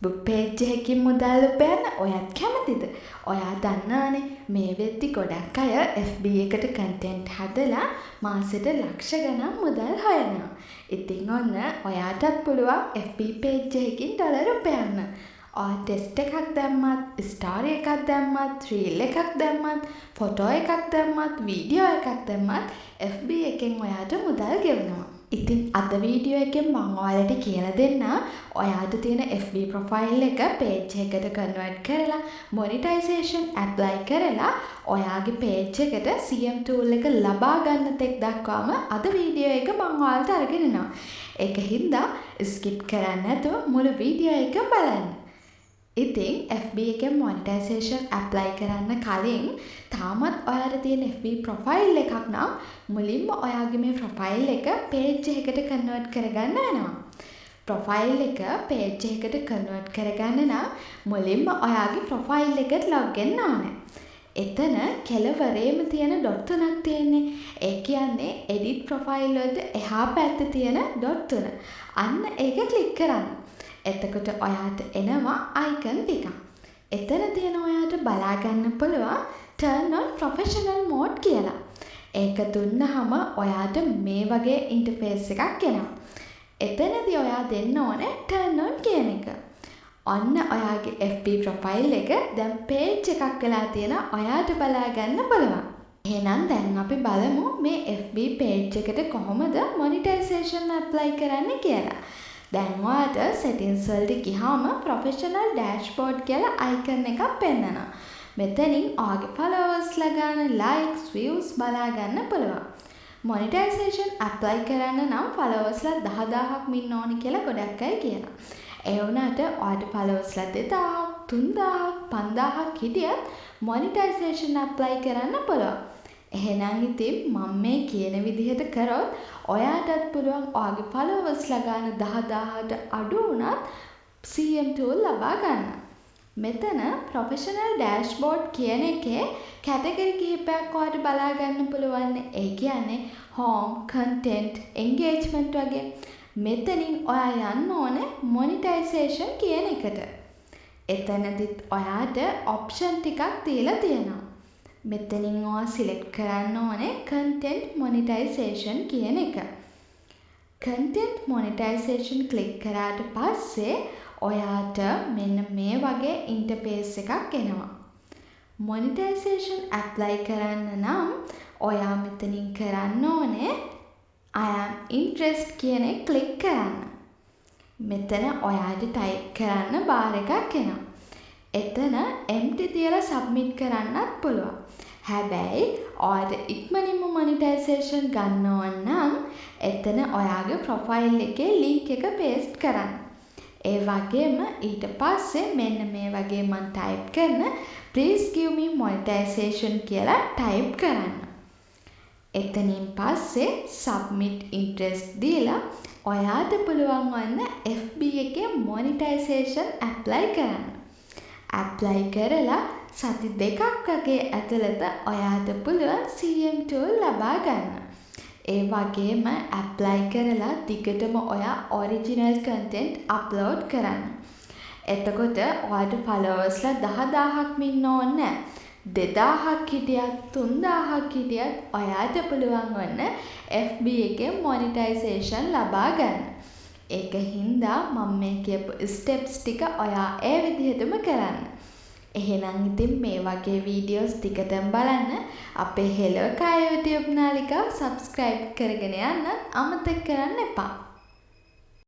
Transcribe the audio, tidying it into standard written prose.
Page එකකින් මුදල් උපයන්න ඔයත් කැමතිද? ඔයා දන්නවනේ මේ වෙද්දි ගොඩක් අය FB එකට කන්ටෙන්ට් හදලා මාසෙට ලක්ෂ ගණන් මුදල් හොයනවා. ඉතින් ඔන්න ඔයාටත් පුළුවන් FB පේජ් එකකින් ඩොලර් උපයන්න. ඔයා ටෙස්ට් එකක් දැම්මත්, ස්ටෝරි එකක් දැම්මත්, රීල් එකක් දැම්මත්, ෆොටෝ එකක් දැම්මත්, වීඩියෝ එකක් දැම්මත් FB එකෙන් ඔයාට මුදල් ගෙවනවා. ඉතින් අද වීඩියෝ එකෙන් මම ඔයාලට කියලා දෙන්න ඔයාට තියෙන FB ප්‍රොෆයිල් එක පේජ් එකකට කන්වර්ට් කරලා මොනිටයිසේෂන් ඇප්ලයි කරලා ඔයාගේ පේජ් එකට CM tool එක ලබා ගන්න තෙක් දක්වාම අද වීඩියෝ එක මම ඔයාලට අරගෙන එනවා. ඒක හින්දා ස්කිප් කරන්නේ නැතුව මුළු වීඩියෝ එක බලන්න. ඉතින් FB එකෙන් මොනිටයිසේෂන් ඇප්ලයි කරන්න කලින් තාමත් ඔයාට තියෙන FB ප්‍රොෆයිල් එකක් නම් මුලින්ම ඔයාගේ මේ ප්‍රොෆයිල් එක පේජ් එකකට කන්වර්ට් කරගන්න වෙනවා. ප්‍රොෆයිල් එක පේජ් එකකට කන්වර්ට් කරගන්න නම් මුලින්ම ඔයාගේ ප්‍රොෆයිල් එකට ලොග් වෙන්න ඕනේ. එතන කෙළවරේම තියෙන ඩොට් තුනක් තියෙන්නේ. ඒ කියන්නේ edit ප්‍රොෆයිල් වලට එහා පැත්තේ තියෙන ඩොට් තුන. අන්න ඒක ක්ලික් කරන්න. එතකොට ඔයාට එනවා icon ටික. එතන තියෙන ඔයාට බලා ගන්න පුළුවන් turn on professional mode කියලා. ඒක දුන්නාම ඔයාට මේ වගේ ඉන්ටර්ෆේස් එකක් එනවා. එතනදී ඔයා දෙන්න ඕනේ turn on කියන එක. ඔන්න ඔයාගේ FB ප්‍රොෆයිල් එක දැන් page එකක් වෙලා තියෙනවා. ඔයාට බලා ගන්න පුළුවන්. එහෙනම් දැන් අපි බලමු මේ FB page එකට කොහොමද monetization apply කරන්න කියලා. දැන් ඔයාට settings වලට ගියාම professional dashboard කියලා icon එකක් පෙන්නනවා. මෙතනින් ඔයාගේ followers ලා ගන්න likes views බලා ගන්න පුළුවන්. monetization apply කරන්න නම් followers ලා 10000ක් ඉන්න ඕනි කියලා ගොඩක් අය කියනවා. ඒ වුණාට ඔයාට followers ලා 2000ක් 3000ක් 5000ක් හිටියත් monetization apply කරන්න පුළුවන්. එහෙනම් ඉතින් මම මේ කියන විදිහට කරොත් ඔයාටත් පුළුවන් ඔයාගේ followers ලා ගන්න 10000ට අඩු වුණත් CM tool ලබා ගන්න. මෙතන professional dashboard කියන එකේ කැටගරි කිහිපයක් ඔයාට බලා ගන්න පුළුවන්. ඒ කියන්නේ home, content, engagement වගේ. මෙතනින් ඔයා යන්න ඕනේ monetization කියන එකට. එතනදිත් ඔයාට option ටිකක් දීලා තියෙනවා. මෙතනින් ඔයා select කරන්න ඕනේ content monetization කියන එක. content monetization click කරාට පස්සේ ඔයාට මෙන්න මේ වගේ ඉන්ටර්ෆේස් එකක් එනවා. monetization apply කරන්න නම් ඔයා මෙතනින් කරන්න ඕනේ I am interested කියන එක click කරන්න. මෙතන ඔයාට type කරන්න bar එකක් එනවා. එතන empty තියලා submit කරන්නත් පුළුවන්. හැබැයි ඔයාට ඉක්මනින්ම monetization ගන්න ඕන නම් එතන ඔයාගේ profile එකේ link එක paste කරන්න. ඒ වගේම ඊට පස්සේ මෙන්න මේ වගේ මම type කරන please give me monetization කියලා type කරන්න. එතනින් පස්සේ submit interest දීලා ඔයාට පුළුවන් වන්න FB එකේ monetization apply කරන්න. apply කරලා සති දෙකක් වගේ ඇතුළත ඔයාට පුළුවන් CM tool ලබා ගන්න. ඒ වගේම apply කරලා දිගටම ඔයා original content upload කරන්න. එතකොට ඔයාට followers ලා 10000ක් ඉන්න ඕනේ නැහැ. 2000ක් හිටියත් 3000ක් හිටියත් ඔයාට පුළුවන් වන්න FB එකේ monetization ලබා ගන්න. ඒක හින්දා මම මේ කියපු steps ටික ඔයා ඒ විදිහටම කරන්න. එහෙනම් ඉතින් මේ වගේ වීඩියෝස් ටිකටම බලන්න අපේ Hello Kaya YouTube නාලිකාව subscribe කරගෙන යන්න අමතක කරන්න එපා.